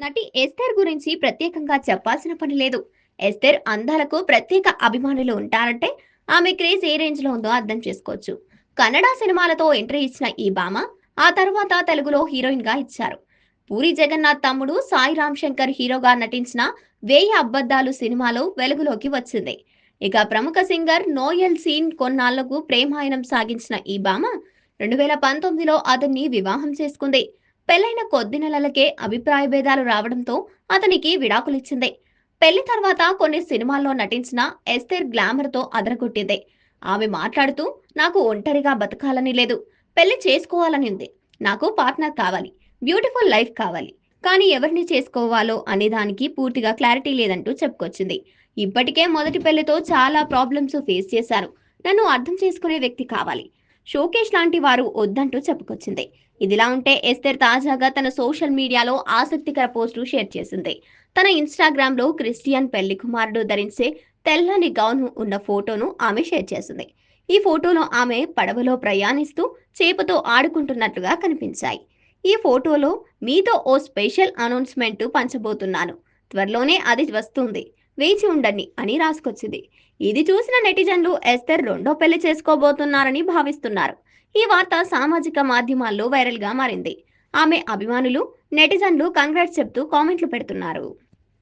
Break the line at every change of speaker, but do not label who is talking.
నటి ఎస్తర్ గురించి ప్రత్యేకంగా చెప్పాల్సిన పని లేదు. ఎస్తర్ అందాలకు ప్రత్యేక అభిమానులు ఉంటారంటే ఆమె క్రేజ్ ఏ రేంజ్ లో ఉందో అర్థం చేసుకోవచ్చు. కన్నడ సినిమాలతో ఎంట్రీ ఇచ్చిన ఈ భామ ఆ తర్వాత తెలుగులో హీరోయిన్ గా ఇచ్చారు. పూరి జగన్నాథ్ తమ్ముడు సాయి రామ్ శంకర్ హీరోగా నటించిన వేయి అబ్బద్దాలు సినిమాలో వెలుగులోకి వచ్చింది. ఇక ప్రముఖ సింగర్ నోయల్ సీన్ కొన్నాళ్లకు ప్రేమాయణం సాగించిన ఈ భామ 2019లో అతన్ని వివాహం చేసుకుంది. పెళ్లైన కొద్ది నెలలకే అభిప్రాయ భేదాలు రావడంతో అతనికి విడాకులిచ్చింది. పెళ్లి తర్వాత కొన్ని సినిమాల్లో నటించిన ఎస్తేర్ గ్లామర్ తో అదరగొట్టింది. ఆమె మాట్లాడుతూ, నాకు ఒంటరిగా బతకాలని లేదు, పెళ్లి చేసుకోవాలని ఉంది. నాకు పార్ట్నర్ కావాలి, బ్యూటిఫుల్ లైఫ్ కావాలి, కానీ ఎవరిని చేసుకోవాలో అనే దానికి పూర్తిగా క్లారిటీ లేదంటూ చెప్పుకొచ్చింది. ఇప్పటికే మొదటి పెళ్లితో చాలా ప్రాబ్లమ్స్ ఫేస్ చేశాను. నన్ను అర్థం చేసుకునే వ్యక్తి కావాలి. షోకేష్ లాంటి వారు వద్దంటూ చెప్పుకొచ్చింది. ఇదిలా ఉంటే ఎస్తేర్ తాజాగా తన సోషల్ మీడియాలో ఆసక్తికర పోస్టు షేర్ చేసింది. తన ఇన్‌స్టాగ్రామ్ లో క్రిస్టియన్ పెళ్లి కుమారుడు ధరించే తెల్లని గౌన్ ఉన్న ఫోటోను ఆమె షేర్ చేసింది. ఈ ఫోటోలో ఆమె పడవలో ప్రయాణిస్తూ చేపతో ఆడుకుంటున్నట్లుగా కనిపించాయి. ఈ ఫోటోలో మీతో ఓ స్పెషల్ అనౌన్స్‌మెంట్ పంచబోతున్నాను. త్వరలోనే అది వస్తుంది. వేచి ఉండండి అని రాసుకొచ్చింది. ఇది చూసిన నెటిజన్లు ఎస్తేర్ రెండో పెళ్లి చేసుకోబోతున్నారని భావిస్తున్నారు. ఈ వార్త సామాజిక మాధ్యమాల్లో వైరల్ గా మారింది. ఆమె అభిమానులు, నెటిజన్లు కంగ్రాట్స్ చెప్తూ కామెంట్లు పెడుతున్నారు.